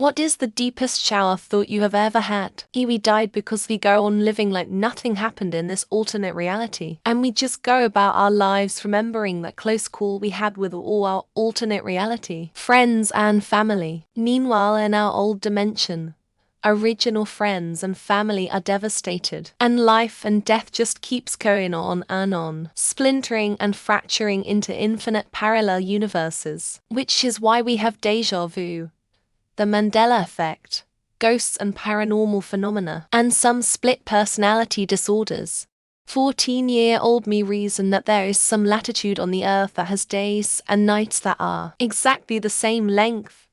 What is the deepest shower thought you have ever had? We died because we go on living like nothing happened in this alternate reality, and we just go about our lives remembering that close call we had with all our alternate reality, friends and family. Meanwhile, in our old dimension, original friends and family are devastated, and life and death just keeps going on and on, splintering and fracturing into infinite parallel universes, which is why we have deja vu, the Mandela effect, ghosts and paranormal phenomena, and some split personality disorders. 14-year-old me reasoned that there is some latitude on the earth that has days and nights that are exactly the same length.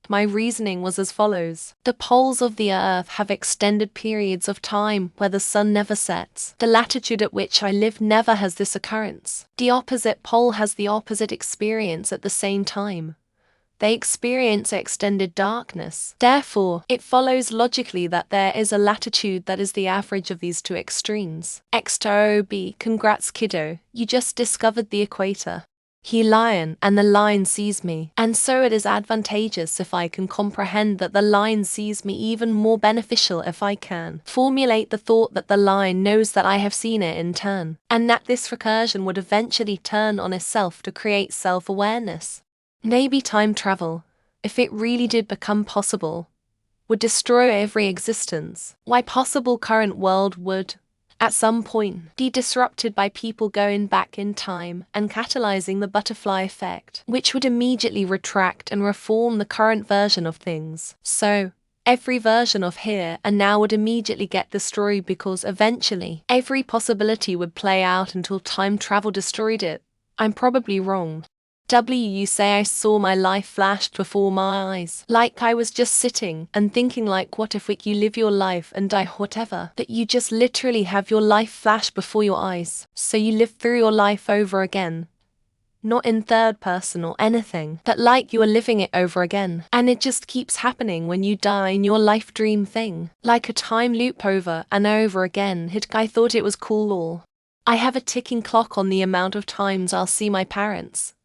My reasoning was as follows. The poles of the earth have extended periods of time where the sun never sets. The latitude at which I live never has this occurrence. The opposite pole has the opposite experience at the same time. They experience extended darkness. Therefore, it follows logically that there is a latitude that is the average of these two extremes. XTOB, congrats kiddo, you just discovered the equator. He lion, and the line sees me. And so it is advantageous if I can comprehend that the line sees me, even more beneficial if I can formulate the thought that the line knows that I have seen it in turn, and that this recursion would eventually turn on itself to create self-awareness. Maybe time travel, if it really did become possible, would destroy every existence. Why possible current world would, at some point, be disrupted by people going back in time and catalyzing the butterfly effect, which would immediately retract and reform the current version of things. So, every version of here and now would immediately get destroyed because eventually, every possibility would play out until time travel destroyed it. I'm probably wrong. You say I saw my life flashed before my eyes, like I was just sitting and thinking, like, what if you live your life and die, whatever, that you just literally have your life flash before your eyes, so you live through your life over again, not in third person or anything, but like you are living it over again, and it just keeps happening when you die in your life dream thing, like a time loop over and over again. I thought it was cool. Or I have a ticking clock on the amount of times I'll see my parents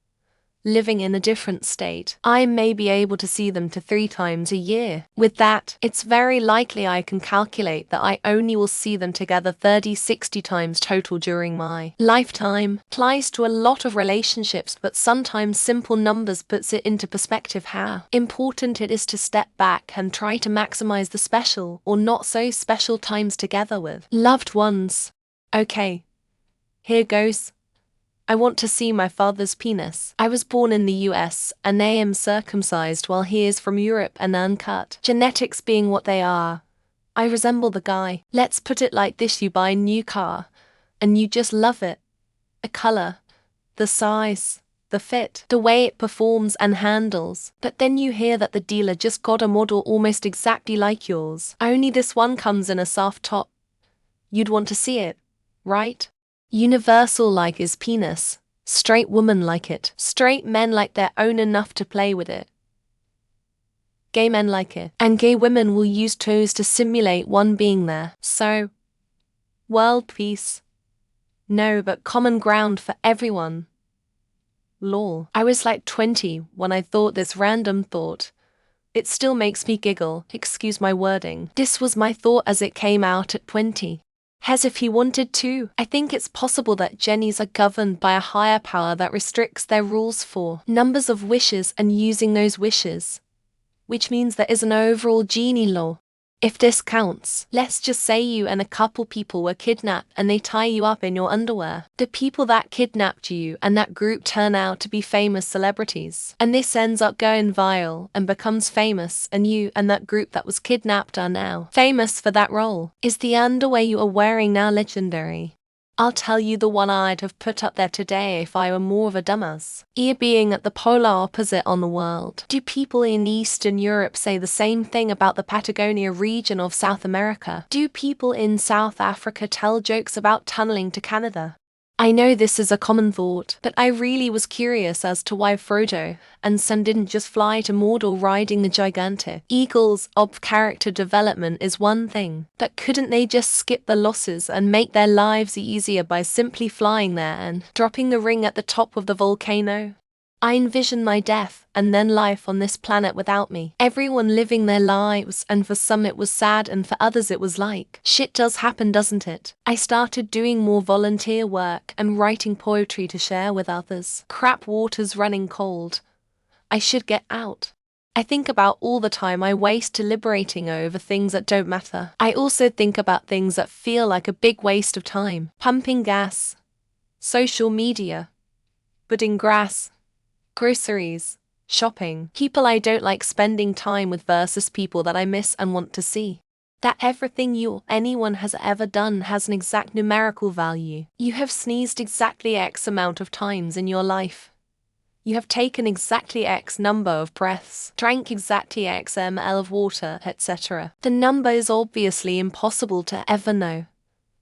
living in a different state. I may be able to see them to 3 times a year. With that, it's very likely I can calculate that I only will see them together 30-60 times total during my lifetime. Applies to a lot of relationships, but sometimes simple numbers puts it into perspective how important it is to step back and try to maximize the special or not so special times together with loved ones. Okay, here goes. I want to see my father's penis. I was born in the US, and I am circumcised while he is from Europe and uncut. Genetics being what they are, I resemble the guy. Let's put it like this: you buy a new car, and you just love it. A color, the size, the fit, the way it performs and handles. But then you hear that the dealer just got a model almost exactly like yours. Only this one comes in a soft top. You'd want to see it, right? Universal like is penis. Straight women like it. Straight men like their own enough to play with it. Gay men like it. And gay women will use toes to simulate one being there. So, world peace. No, but common ground for everyone. Lol. I was like 20 when I thought this random thought. It still makes me giggle, excuse my wording. This was my thought as it came out at 20. As if he wanted to. I think it's possible that genies are governed by a higher power that restricts their rules for numbers of wishes and using those wishes, which means there is an overall genie law. If this counts, let's just say you and a couple people were kidnapped and they tie you up in your underwear. The people that kidnapped you and that group turn out to be famous celebrities, and this ends up going viral and becomes famous, and you and that group that was kidnapped are now famous for that role. Is the underwear you are wearing now legendary? I'll tell you the one I'd have put up there today if I were more of a dumbass. Being at the polar opposite on the world. Do people in Eastern Europe say the same thing about the Patagonia region of South America? Do people in South Africa tell jokes about tunneling to Canada? I know this is a common thought, but I really was curious as to why Frodo and Sam didn't just fly to Mordor riding the gigantic eagles. Character development is one thing, but couldn't they just skip the losses and make their lives easier by simply flying there and dropping the ring at the top of the volcano? I envision my death and then life on this planet without me. Everyone living their lives, and for some it was sad and for others it was like, shit does happen, doesn't it? I started doing more volunteer work and writing poetry to share with others. Crap, water's running cold. I should get out. I think about all the time I waste deliberating over things that don't matter. I also think about things that feel like a big waste of time. Pumping gas, social media, budding grass, groceries, shopping, people I don't like spending time with versus people that I miss and want to see. That everything you or anyone has ever done has an exact numerical value. You have sneezed exactly X amount of times in your life. You have taken exactly X number of breaths, drank exactly X ml of water, etc. The number is obviously impossible to ever know.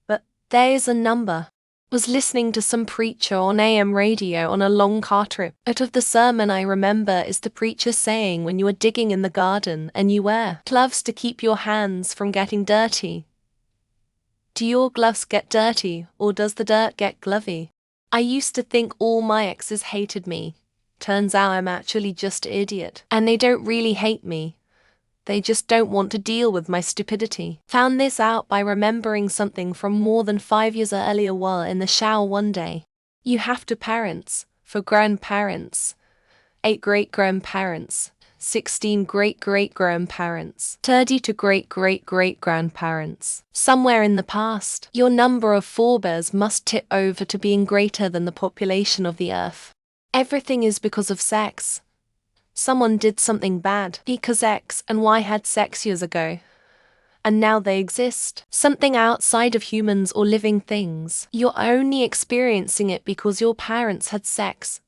But there is a number. Was listening to some preacher on AM radio on a long car trip. Out of the sermon I remember is the preacher saying when you are digging in the garden and you wear gloves to keep your hands from getting dirty. Do your gloves get dirty, or does the dirt get glovey? I used to think all my exes hated me. Turns out I'm actually just an idiot. And they don't really hate me. They just don't want to deal with my stupidity. Found this out by remembering something from more than 5 years earlier while in the shower one day. You have to parents, for grandparents, 8 great-grandparents, 16 great-great-grandparents, 32 great-great-great-grandparents. Somewhere in the past, your number of forebears must tip over to being greater than the population of the earth. Everything is because of sex. Someone did something bad because X and Y had sex years ago. And now they exist. Something outside of humans or living things. You're only experiencing it because your parents had sex.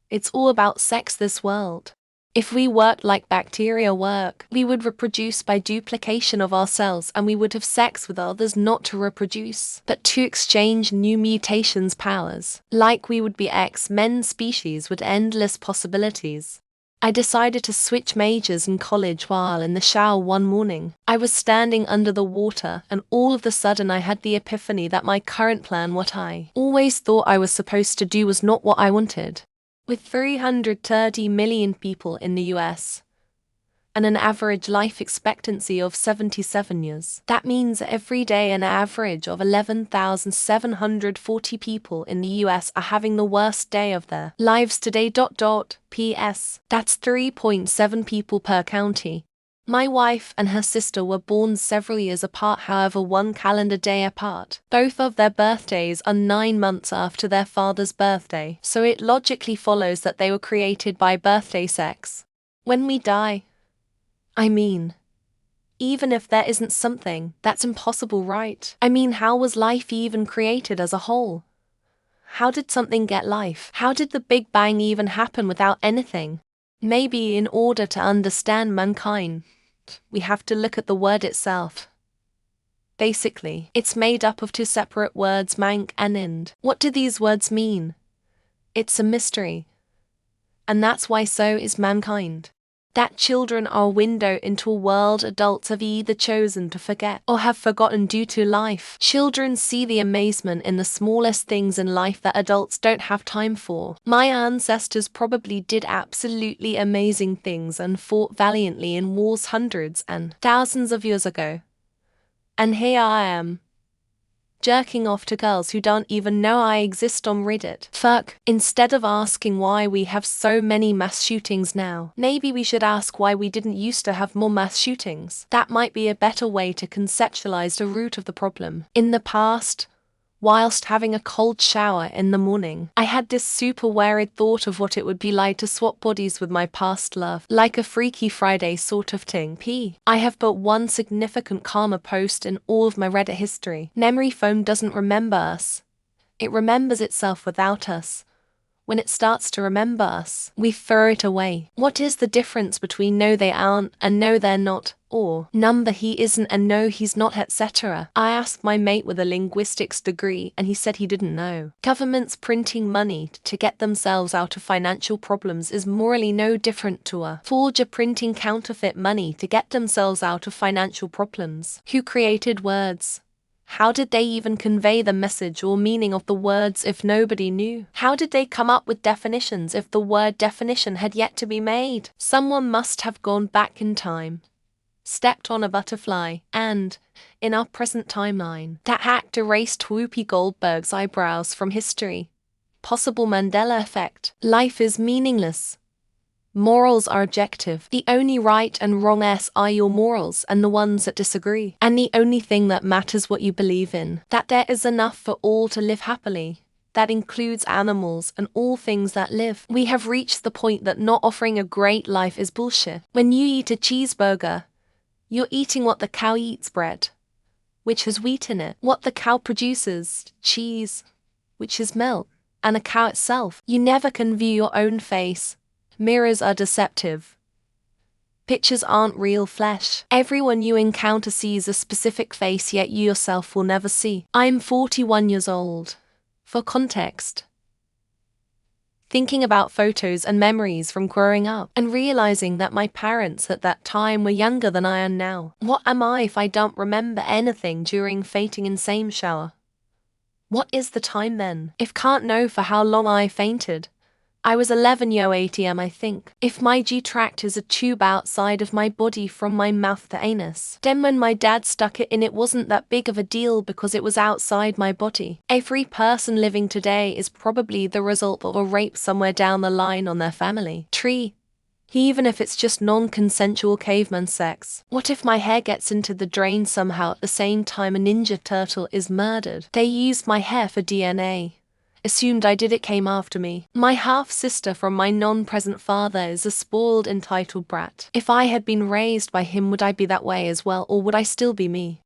It's all about sex, this world. If we worked like bacteria work, we would reproduce by duplication of ourselves, and we would have sex with others not to reproduce, but to exchange new mutations powers. Like we would be X-Men species with endless possibilities. I decided to switch majors in college while in the shower one morning. I was standing under the water and all of a sudden I had the epiphany that my current plan, what I always thought I was supposed to do, was not what I wanted. With 330 million people in the US and an average life expectancy of 77 years, that means every day an average of 11,740 people in the US are having the worst day of their lives today. P.S. That's 3.7 people per county. My wife and her sister were born several years apart, however 1 calendar day apart. Both of their birthdays are 9 months after their father's birthday, so it logically follows that they were created by birthday sex. When we die, I mean, even if there isn't something, that's impossible, right? I mean, how was life even created as a whole? How did something get life? How did the Big Bang even happen without anything? Maybe in order to understand mankind, we have to look at the word itself. Basically, it's made up of 2 separate words, mank and ind. What do these words mean? It's a mystery. And that's why so is mankind. That children are a window into a world adults have either chosen to forget or have forgotten due to life. Children see the amazement in the smallest things in life that adults don't have time for. My ancestors probably did absolutely amazing things and fought valiantly in wars hundreds and thousands of years ago. And here I am, jerking off to girls who don't even know I exist on Reddit. Fuck. Instead of asking why we have so many mass shootings now, maybe we should ask why we didn't used to have more mass shootings. That might be a better way to conceptualize the root of the problem. In the past, whilst having a cold shower in the morning, I had this super worried thought of what it would be like to swap bodies with my past love, like a Freaky Friday sort of thing. I have but one significant karma post in all of my Reddit history. Memory foam doesn't remember us. It remembers itself without us. When it starts to remember us, we throw it away. What is the difference between no they aren't and no they're not, or number he isn't and no he's not, etc.? I asked my mate with a linguistics degree and he said he didn't know. Governments printing money to get themselves out of financial problems is morally no different to a forger printing counterfeit money to get themselves out of financial problems. Who created words? How did they even convey the message or meaning of the words if nobody knew? How did they come up with definitions if the word definition had yet to be made? Someone must have gone back in time, stepped on a butterfly, and, in our present timeline, that act erased Whoopi Goldberg's eyebrows from history. Possible Mandela effect. Life is meaningless. Morals are objective. The only right and wrong are your morals and the ones that disagree. And the only thing that matters what you believe in. That there is enough for all to live happily. That includes animals and all things that live. We have reached the point that not offering a great life is bullshit. When you eat a cheeseburger, you're eating what the cow eats, bread, which has wheat in it. What the cow produces, cheese, which is milk, and a cow itself. You never can view your own face. Mirrors are deceptive. Pictures aren't real flesh. Everyone you encounter sees a specific face, yet you yourself will never see. I'm 41 years old. For context, thinking about photos and memories from growing up and realizing that my parents at that time were younger than I am now. What am I if I don't remember anything during fainting in same shower? What is the time then? If can't know for how long I fainted. I was 11:08 am, I think. If my G-tract is a tube outside of my body from my mouth to anus, then when my dad stuck it in, it wasn't that big of a deal because it was outside my body. Every person living today is probably the result of a rape somewhere down the line on their family tree. Even if it's just non-consensual caveman sex. What if my hair gets into the drain somehow at the same time a ninja turtle is murdered? They used my hair for DNA. Assumed I did it, came after me. My half-sister from my non-present father is a spoiled, entitled brat. If I had been raised by him, would I be that way as well, or would I still be me?